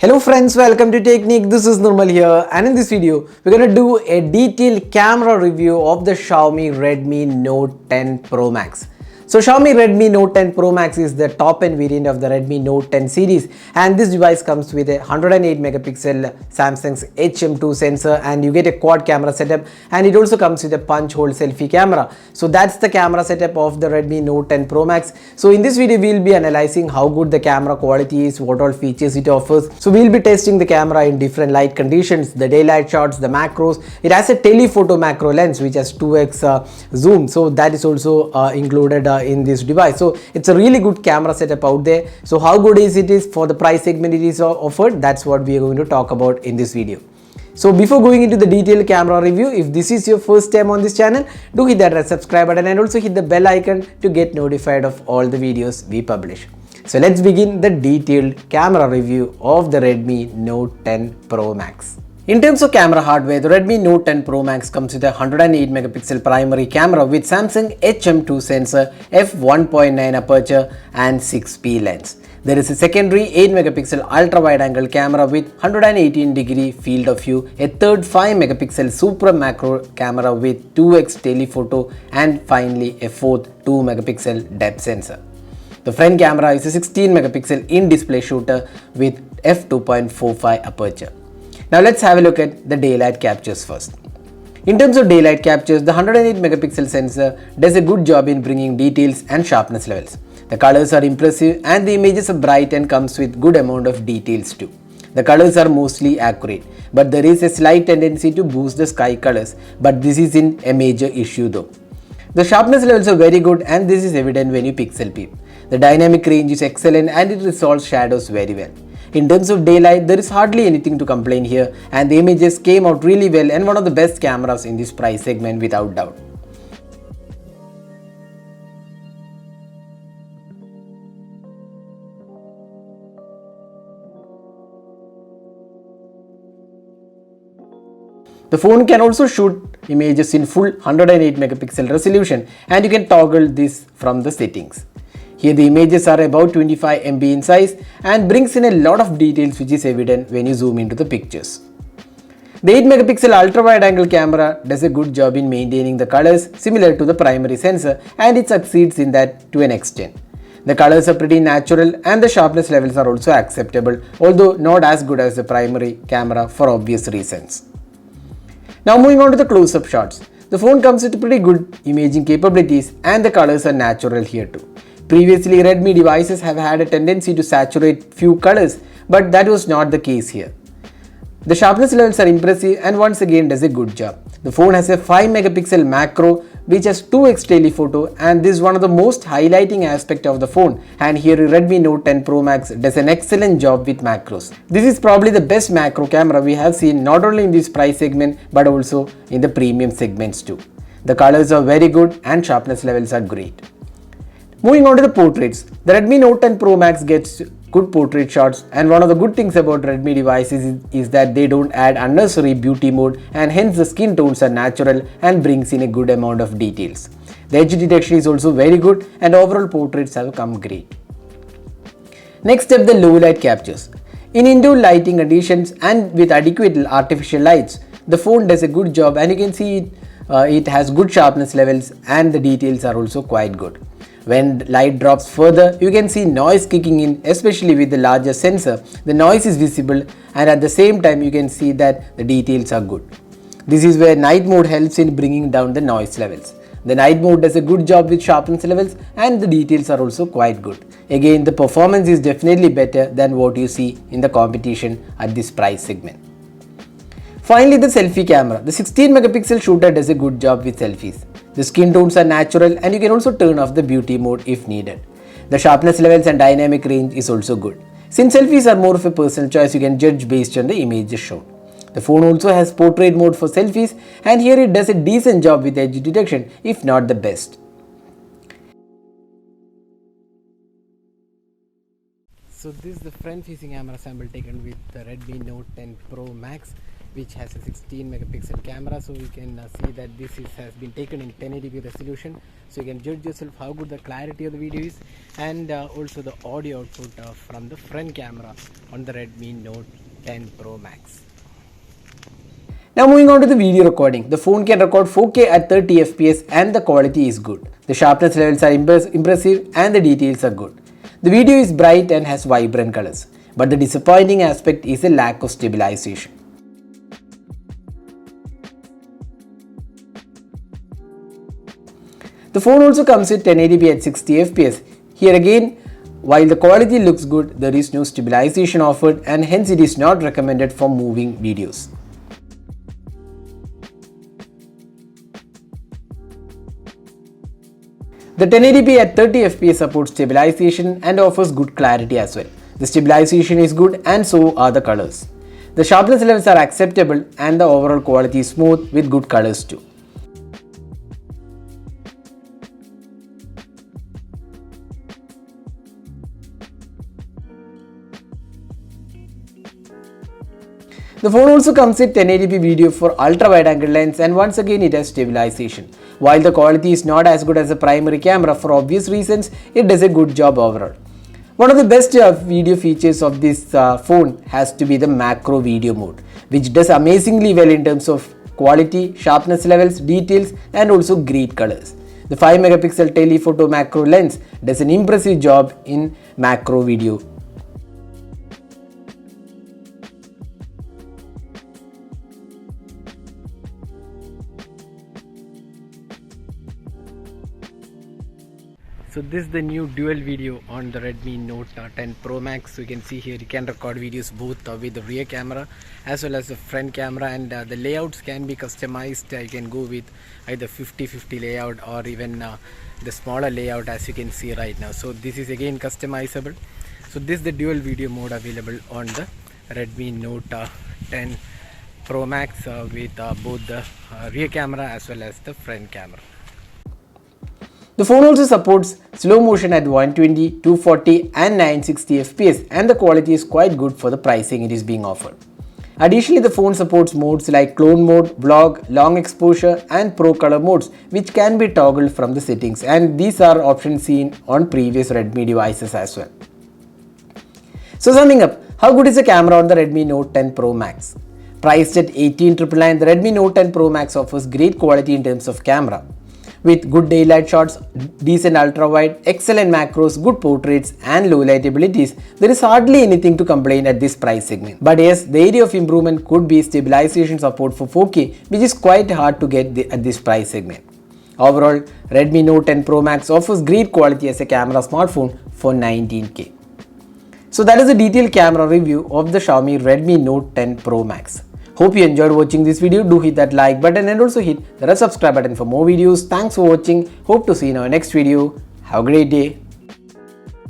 Hello friends, welcome to Technique. This is Nirmal here, and in this video we're going to do a detailed camera review of the Xiaomi Redmi Note 10 Pro Max. So Xiaomi Redmi Note 10 Pro Max is the top end variant of the Redmi Note 10 series, and this device comes with a 108 megapixel Samsung's HM2 sensor, and you get a quad camera setup, and it also comes with a punch hole selfie camera. So that's the camera setup of the Redmi Note 10 Pro Max. So in this video we'll be analyzing how good the camera quality is, what all features it offers. So we'll be testing the camera in different light conditions, the daylight shots, the macros. It has a telephoto macro lens which has 2x zoom, so that is also included in this device. So it's a really good camera setup out there. So how good is it is for the price segment it is offered, that's what we are going to talk about in this video. So before going into the detailed camera review, if this is your first time on this channel, do hit that red subscribe button and also hit the bell icon to get notified of all the videos we publish. So let's begin the detailed camera review of the Redmi Note 10 Pro Max. In terms of camera hardware, the Redmi Note 10 Pro Max comes with a 108 megapixel primary camera with Samsung HM2 sensor, f1.9 aperture and 6p lens. There is a secondary 8 megapixel ultra wide angle camera with 118 degree field of view, a third 5 megapixel super macro camera with 2x telephoto, and finally a fourth 2 megapixel depth sensor. The front camera is a 16 megapixel in-display shooter with f2.45 aperture. Now let's have a look at the daylight captures first. In terms of daylight captures, the 108 megapixel sensor does a good job in bringing details and sharpness levels. The colors are impressive and the images are bright and comes with good amount of details too. The colors are mostly accurate, but there is a slight tendency to boost the sky colors, but this isn't a major issue though. The sharpness levels are very good and this is evident when you pixel peep. The dynamic range is excellent and it resolves shadows very well. In terms of daylight, there is hardly anything to complain here, and the images came out really well and one of the best cameras in this price segment without doubt. The phone can also shoot images in full 108 megapixel resolution, and you can toggle this from the settings. Here the images are about 25 MB in size and brings in a lot of details which is evident when you zoom into the pictures. The 8 megapixel ultra wide angle camera does a good job in maintaining the colors similar to the primary sensor, and it succeeds in that to an extent. The colors are pretty natural and the sharpness levels are also acceptable, although not as good as the primary camera for obvious reasons. Now moving on to the close-up shots. The phone comes with pretty good imaging capabilities and the colors are natural here too. Previously, Redmi devices have had a tendency to saturate few colors, but that was not the case here. The sharpness levels are impressive and once again does a good job. The phone has a 5 megapixel macro which has 2x telephoto, and this is one of the most highlighting aspect of the phone, and here Redmi Note 10 Pro Max does an excellent job with macros. This is probably the best macro camera we have seen not only in this price segment but also in the premium segments too. The colors are very good and sharpness levels are great. Moving on to the portraits, the Redmi Note 10 Pro Max gets good portrait shots, and one of the good things about Redmi devices is that they don't add unnecessary beauty mode, and hence the skin tones are natural and brings in a good amount of details. The edge detection is also very good and overall portraits have come great. Next up, the low light captures. In indoor lighting conditions and with adequate artificial lights, the phone does a good job, and you can see it has good sharpness levels and the details are also quite good. When light drops further, you can see noise kicking in, especially with the larger sensor. The noise is visible and at the same time you can see that the details are good. This is where night mode helps in bringing down the noise levels. The night mode does a good job with sharpness levels and the details are also quite good. Again, the performance is definitely better than what you see in the competition at this price segment. Finally, the selfie camera. The 16 megapixel shooter does a good job with selfies. The skin tones are natural and you can also turn off the beauty mode if needed. The sharpness levels and dynamic range is also good. Since selfies are more of a personal choice, you can judge based on the images shown. The phone also has portrait mode for selfies, and here it does a decent job with edge detection, if not the best. So this is the front facing camera sample taken with the Redmi Note 10 Pro Max, which has a 16 megapixel camera. So you can see that has been taken in 1080p resolution, so you can judge yourself how good the clarity of the video is, and also the audio output from the front camera on the Redmi Note 10 Pro Max. Now moving on to the video recording. The phone can record 4K at 30 fps and the quality is good. The sharpness levels are impressive and the details are good. The video is bright and has vibrant colors, but the disappointing aspect is the lack of stabilization. The phone also comes with 1080p at 60 fps. Here again, while the quality looks good, there is no stabilization offered and hence it is not recommended for moving videos. The 1080p at 30 fps supports stabilization and offers good clarity as well. The stabilization is good and so are the colors. The sharpness levels are acceptable and the overall quality is smooth with good colors too. The phone also comes with 1080p video for ultra wide angle lens, and once again it has stabilization. While the quality is not as good as the primary camera for obvious reasons, it does a good job overall. One of the best video features of this phone has to be the macro video mode, which does amazingly well in terms of quality, sharpness levels, details and also great colors. The 5 megapixel telephoto macro lens does an impressive job in macro video. So this is the new dual video on the Redmi Note 10 Pro Max. So you can see here you can record videos both with the rear camera as well as the front camera, and the layouts can be customized. You can go with either 50-50 layout or even the smaller layout as you can see right now. So this is again customizable. So this is the dual video mode available on the Redmi Note 10 Pro Max with both the rear camera as well as the front camera. The phone also supports slow motion at 120, 240 and 960 fps, and the quality is quite good for the pricing it is being offered. Additionally, the phone supports modes like clone mode, vlog, long exposure and pro color modes, which can be toggled from the settings, and these are options seen on previous Redmi devices as well. So summing up, how good is the camera on the Redmi Note 10 Pro Max? Priced at 18,999, the Redmi Note 10 Pro Max offers great quality in terms of camera. With good daylight shots, decent ultra-wide, excellent macros, good portraits and low light abilities, there is hardly anything to complain at this price segment. But yes, the area of improvement could be stabilization support for 4K, which is quite hard to get at this price segment. Overall, Redmi Note 10 Pro Max offers great quality as a camera smartphone for 19K. So that is a detailed camera review of the Xiaomi Redmi Note 10 Pro Max. Hope you enjoyed watching this video. Do hit that like button and also hit the subscribe button for more videos. Thanks for watching. Hope to see you in our next video. Have a great day.